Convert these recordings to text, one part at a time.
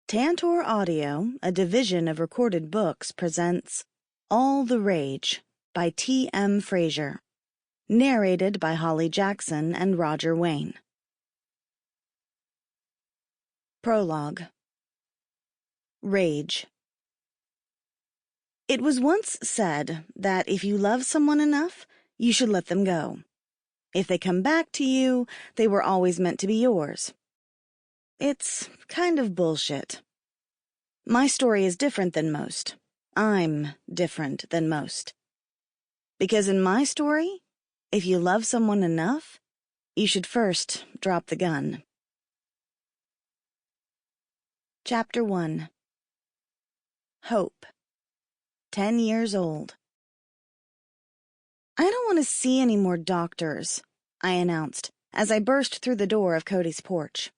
Tantor Audio, a division of Recorded Books, presents All the Rage by T.M. Frazier, narrated by Hollie Jackson and Roger Wayne. Prologue. Rage. It was once said that if you love someone enough, you should let them go. If they come back to you, they were always meant to be yours. It's kind of bullshit. My story is different than most. I'm different than most. Because in my story, if you love someone enough, you should first drop the gun. Chapter 1. Hope. 10 years old. I don't want to see any more doctors, I announced as I burst through the door of Cody's porch.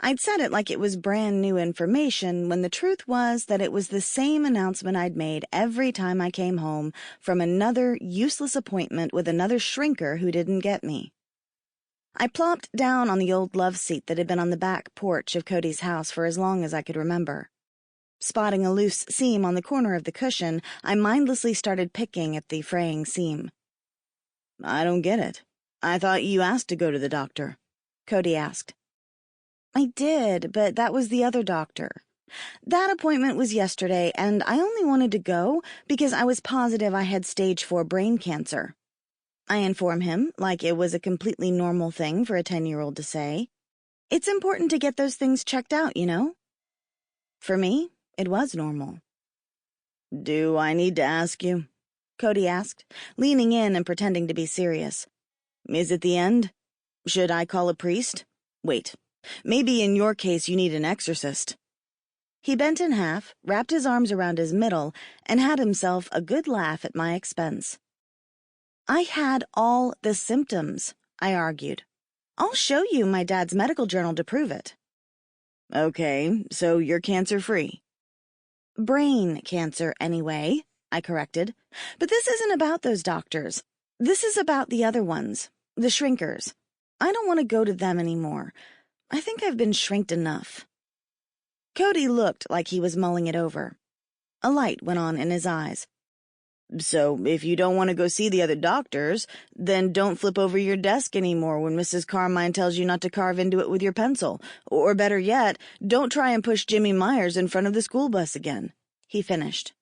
I'd said it like it was brand new information when the truth was that it was the same announcement I'd made every time I came home from another useless appointment with another shrinker who didn't get me. I plopped down on the old love seat that had been on the back porch of Cody's house for as long as I could remember. Spotting a loose seam on the corner of the cushion, I mindlessly started picking at the fraying seam. "I don't get it. I thought you asked to go to the doctor," Cody asked. I did, but that was the other doctor. That appointment was yesterday, and I only wanted to go because I was positive I had stage 4 brain cancer. I informed him, like it was a completely normal thing for a 10-year-old to say. It's important to get those things checked out, you know? For me, it was normal. "Do I need to ask you?" Cody asked, leaning in and pretending to be serious. "Is it the end? Should I call a priest? Wait. Maybe in your case you need an exorcist." He bent in half, wrapped his arms around his middle, and had himself a good laugh at my expense. I had all the symptoms, I argued. I'll show you my dad's medical journal to prove it. Okay, so you're cancer-free. Brain cancer, anyway, I corrected. But this isn't about those doctors. This is about the other ones, the shrinkers. I don't want to go to them anymore. I think I've been shrinked enough. Cody looked like he was mulling it over. A light went on in his eyes. "So if you don't want to go see the other doctors, then don't flip over your desk anymore when Mrs. Carmine tells you not to carve into it with your pencil. Or better yet, don't try and push Jimmy Myers in front of the school bus again," he finished.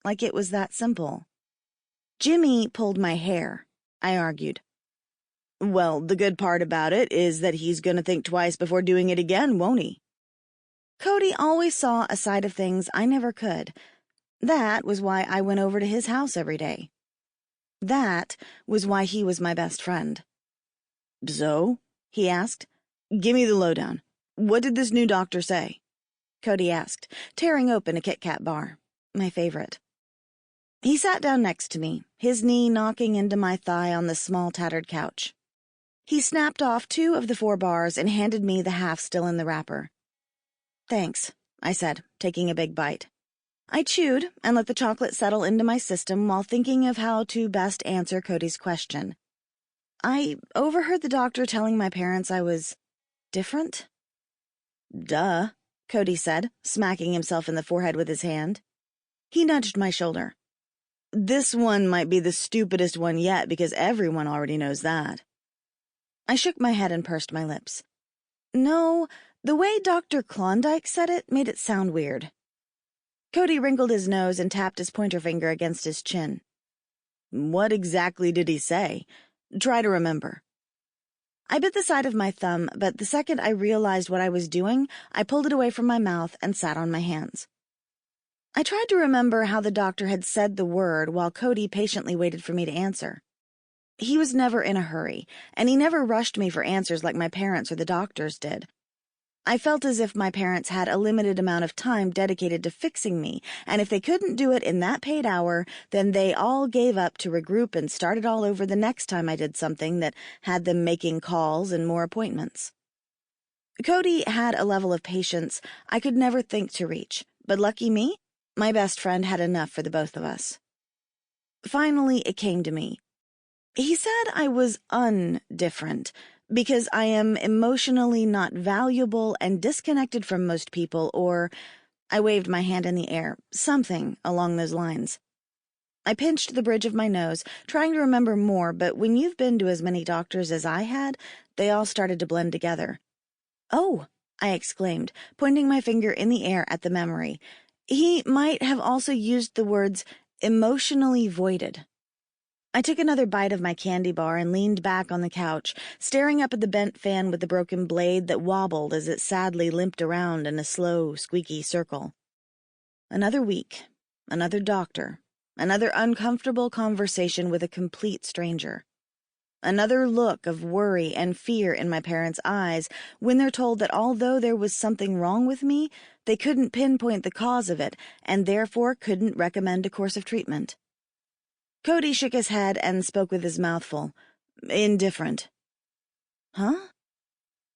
Like it was that simple. Jimmy pulled my hair, I argued. "Well, the good part about it is that he's going to think twice before doing it again, won't he?" Cody always saw a side of things I never could. That was why I went over to his house every day. That was why he was my best friend. "So?" he asked. "Give me the lowdown. What did this new doctor say?" Cody asked, tearing open a Kit Kat bar, my favorite. He sat down next to me, his knee knocking into my thigh on the small tattered couch. He snapped off 2 of the 4 bars and handed me the half still in the wrapper. "Thanks," I said, taking a big bite. I chewed and let the chocolate settle into my system while thinking of how to best answer Cody's question. I overheard the doctor telling my parents I was different. "Duh," Cody said, smacking himself in the forehead with his hand. He nudged my shoulder. "This one might be the stupidest one yet because everyone already knows that." I shook my head and pursed my lips. No, the way Dr. Klondike said it made it sound weird. Cody wrinkled his nose and tapped his pointer finger against his chin. "What exactly did he say? Try to remember." I bit the side of my thumb, but the second I realized what I was doing, I pulled it away from my mouth and sat on my hands. I tried to remember how the doctor had said the word while Cody patiently waited for me to answer. He was never in a hurry, and he never rushed me for answers like my parents or the doctors did. I felt as if my parents had a limited amount of time dedicated to fixing me, and if they couldn't do it in that paid hour, then they all gave up to regroup and started all over the next time I did something that had them making calls and more appointments. Cody had a level of patience I could never think to reach, but lucky me, my best friend had enough for the both of us. Finally, it came to me. He said I was undifferent, Because I am emotionally not valuable and disconnected from most people, or I waved my hand in the air, something along those lines. I pinched the bridge of my nose, trying to remember more, but when you've been to as many doctors as I had, they all started to blend together. "Oh," I exclaimed, pointing my finger in the air at the memory. He might have also used the words emotionally voided. I took another bite of my candy bar and leaned back on the couch, staring up at the bent fan with the broken blade that wobbled as it sadly limped around in a slow, squeaky circle. Another week, another doctor, another uncomfortable conversation with a complete stranger. Another look of worry and fear in my parents' eyes when they're told that although there was something wrong with me, they couldn't pinpoint the cause of it and therefore couldn't recommend a course of treatment. Cody shook his head and spoke with his mouth full. "Indifferent." "Huh?"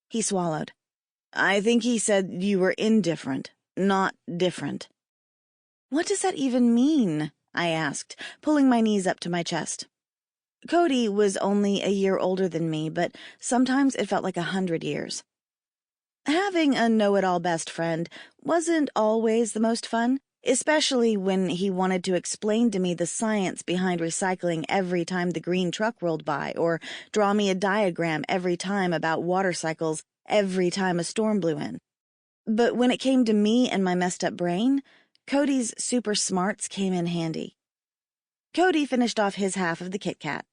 He swallowed. "I think he said you were indifferent, not different." "What does that even mean?" I asked, pulling my knees up to my chest. Cody was only a year older than me, but sometimes it felt like 100 years. Having a know-it-all best friend wasn't always the most fun, especially when he wanted to explain to me the science behind recycling every time the green truck rolled by, or draw me a diagram every time about water cycles every time a storm blew in. But when it came to me and my messed-up brain, Cody's super smarts came in handy. Cody finished off his half of the Kit Kat.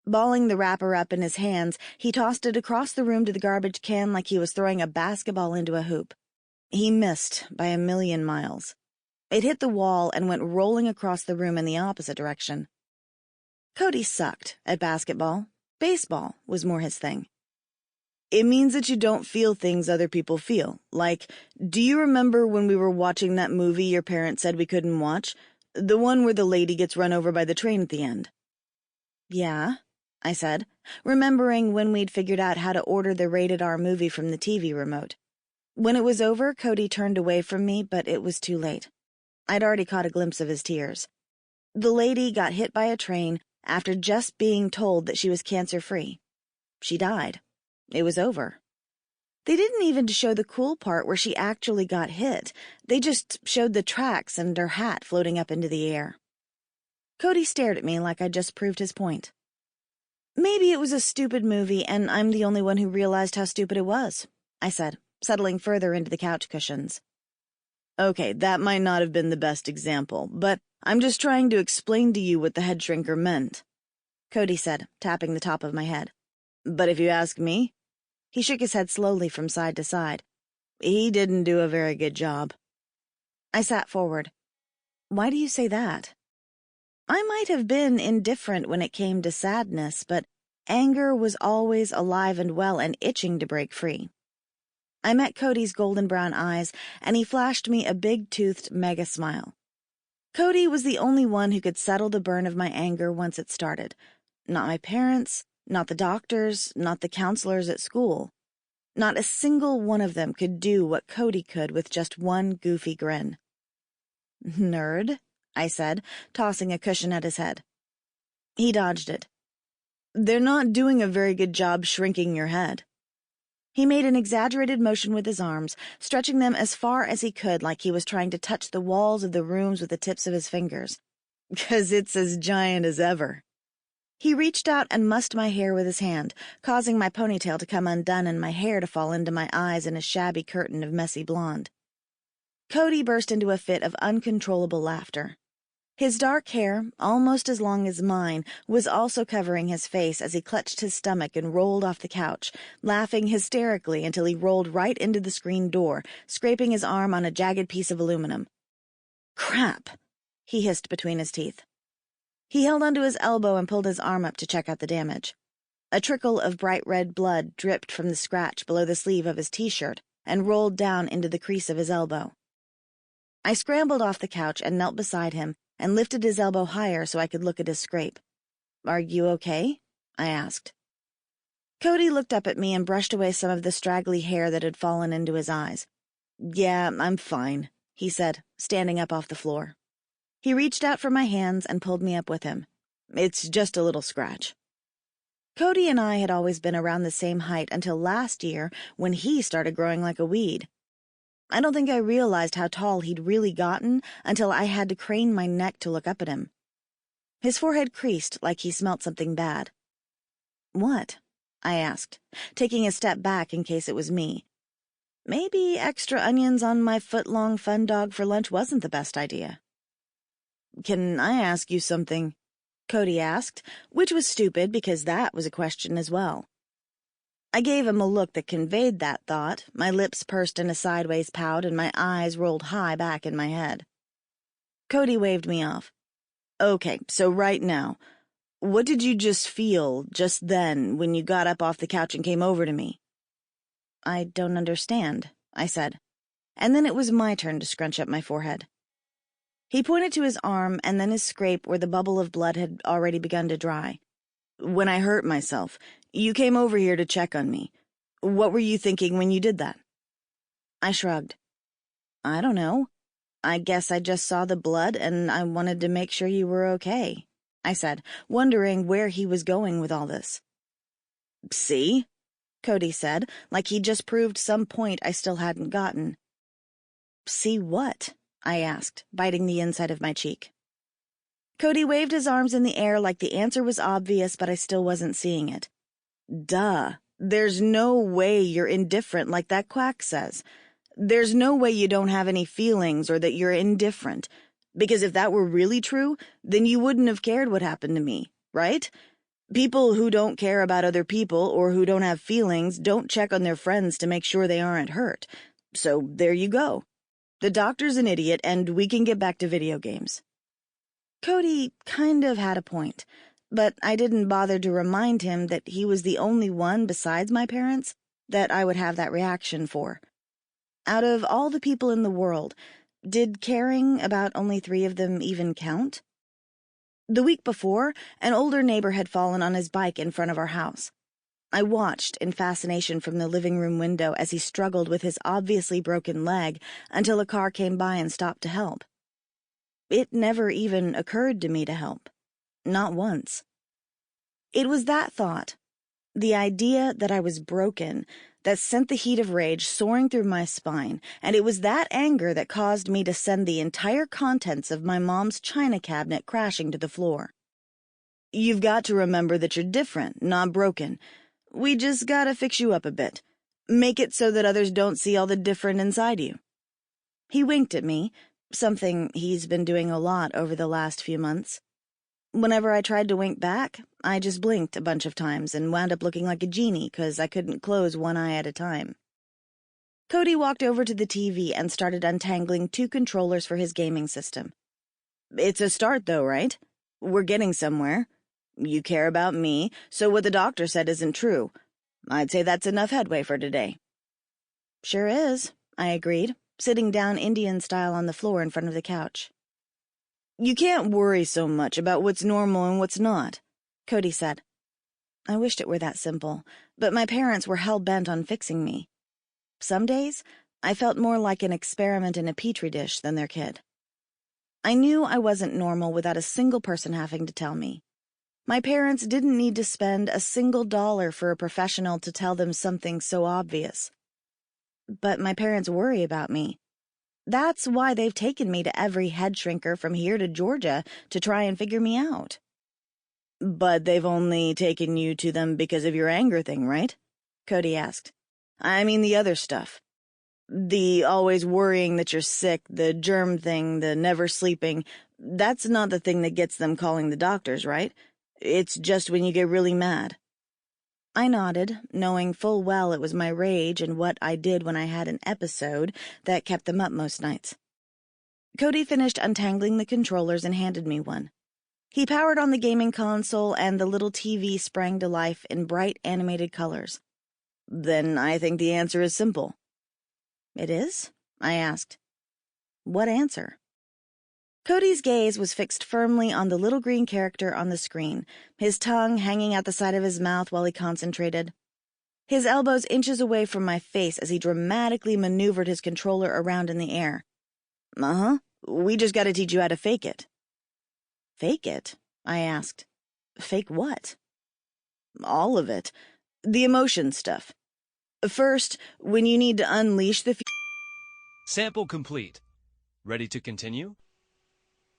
Balling the wrapper up in his hands, he tossed it across the room to the garbage can like he was throwing a basketball into a hoop. He missed by 1,000,000 miles. It hit the wall and went rolling across the room in the opposite direction. Cody sucked at basketball. Baseball was more his thing. "It means that you don't feel things other people feel. Like, do you remember when we were watching that movie your parents said we couldn't watch? The one where the lady gets run over by the train at the end?" "Yeah," I said, remembering when we'd figured out how to order the rated R movie from the TV remote. When it was over, Cody turned away from me, but it was too late. I'd already caught a glimpse of his tears. The lady got hit by a train after just being told that she was cancer-free. She died. It was over. They didn't even show the cool part where she actually got hit. They just showed the tracks and her hat floating up into the air. Cody stared at me like I'd just proved his point. "Maybe it was a stupid movie and I'm the only one who realized how stupid it was," I said, settling further into the couch cushions. "Okay, that might not have been the best example, but I'm just trying to explain to you what the head shrinker meant," Cody said, tapping the top of my head. "But if you ask me," he shook his head slowly from side to side, "he didn't do a very good job." I sat forward. "Why do you say that?" I might have been indifferent when it came to sadness, but anger was always alive and well and itching to break free. I met Cody's golden brown eyes, and he flashed me a big-toothed mega smile. Cody was the only one who could settle the burn of my anger once it started. Not my parents, not the doctors, not the counselors at school. Not a single one of them could do what Cody could with just one goofy grin. "Nerd," I said, tossing a cushion at his head. He dodged it. "They're not doing a very good job shrinking your head." He made an exaggerated motion with his arms, stretching them as far as he could like he was trying to touch the walls of the rooms with the tips of his fingers. "'Cause it's as giant as ever." He reached out and mussed my hair with his hand, causing my ponytail to come undone and my hair to fall into my eyes in a shabby curtain of messy blonde. Cody burst into a fit of uncontrollable laughter. His dark hair, almost as long as mine, was also covering his face as he clutched his stomach and rolled off the couch, laughing hysterically until he rolled right into the screen door, scraping his arm on a jagged piece of aluminum. "Crap!" he hissed between his teeth. He held onto his elbow and pulled his arm up to check out the damage. A trickle of bright red blood dripped from the scratch below the sleeve of his t-shirt and rolled down into the crease of his elbow. I scrambled off the couch and knelt beside him and lifted his elbow higher so I could look at his scrape. "Are you okay?" I asked. Cody looked up at me and brushed away some of the straggly hair that had fallen into his eyes. "Yeah, I'm fine," he said, standing up off the floor. He reached out for my hands and pulled me up with him. "It's just a little scratch." Cody and I had always been around the same height until last year when he started growing like a weed. I don't think I realized how tall he'd really gotten until I had to crane my neck to look up at him. His forehead creased like he smelt something bad. "What?" I asked, taking a step back in case it was me. Maybe extra onions on my foot-long fun dog for lunch wasn't the best idea. "Can I ask you something?" Cody asked, which was stupid because that was a question as well. I gave him a look that conveyed that thought, my lips pursed in a sideways pout and my eyes rolled high back in my head. Cody waved me off. "Okay, so right now, what did you just feel just then when you got up off the couch and came over to me?" "I don't understand," I said, and then it was my turn to scrunch up my forehead. He pointed to his arm and then his scrape where the bubble of blood had already begun to dry. "When I hurt myself, you came over here to check on me. What were you thinking when you did that?" I shrugged. "I don't know. I guess I just saw the blood and I wanted to make sure you were okay," I said, wondering where he was going with all this. "See?" Cody said, like he'd just proved some point I still hadn't gotten. "See what?" I asked, biting the inside of my cheek. Cody waved his arms in the air like the answer was obvious, but I still wasn't seeing it. "Duh. There's no way you're indifferent like that quack says. There's no way you don't have any feelings or that you're indifferent. Because if that were really true, then you wouldn't have cared what happened to me, right? People who don't care about other people or who don't have feelings don't check on their friends to make sure they aren't hurt. So there you go. The doctor's an idiot and we can get back to video games." Cody kind of had a point, but I didn't bother to remind him that he was the only one besides my parents that I would have that reaction for. Out of all the people in the world, did caring about only 3 of them even count? The week before, an older neighbor had fallen on his bike in front of our house. I watched in fascination from the living room window as he struggled with his obviously broken leg until a car came by and stopped to help. It never even occurred to me to help. Not once. It was that thought, the idea that I was broken, that sent the heat of rage soaring through my spine, and it was that anger that caused me to send the entire contents of my mom's china cabinet crashing to the floor. "You've got to remember that you're different, not broken. We just gotta fix you up a bit. Make it so that others don't see all the different inside you." He winked at me, something he's been doing a lot over the last few months. Whenever I tried to wink back, I just blinked a bunch of times and wound up looking like a genie because I couldn't close one eye at a time. Cody walked over to the TV and started untangling 2 controllers for his gaming system. "It's a start, though, right? We're getting somewhere. You care about me, so what the doctor said isn't true. I'd say that's enough headway for today." "Sure is," I agreed, sitting down Indian style on the floor in front of the couch. "You can't worry so much about what's normal and what's not," Cody said. I wished it were that simple, but my parents were hell-bent on fixing me. Some days, I felt more like an experiment in a petri dish than their kid. I knew I wasn't normal without a single person having to tell me. My parents didn't need to spend a single dollar for a professional to tell them something so obvious. But my parents worry about me. That's why they've taken me to every head shrinker from here to Georgia to try and figure me out. "But they've only taken you to them because of your anger thing, right?" Cody asked. "I mean the other stuff. The always worrying that you're sick, the germ thing, the never sleeping. That's not the thing that gets them calling the doctors, right? It's just when you get really mad." I nodded, knowing full well it was my rage and what I did when I had an episode that kept them up most nights. Cody finished untangling the controllers and handed me one. He powered on the gaming console and the little TV sprang to life in bright animated colors. "Then I think the answer is simple." "It is?" I asked. "What answer?" Cody's gaze was fixed firmly on the little green character on the screen, his tongue hanging out the side of his mouth while he concentrated. His elbows inches away from my face as he dramatically maneuvered his controller around in the air. "Uh-huh. We just gotta teach you how to fake it." "Fake it?" I asked. "Fake what?" All of it. The emotion stuff. First, when you need to unleash the Sample complete. Ready to continue?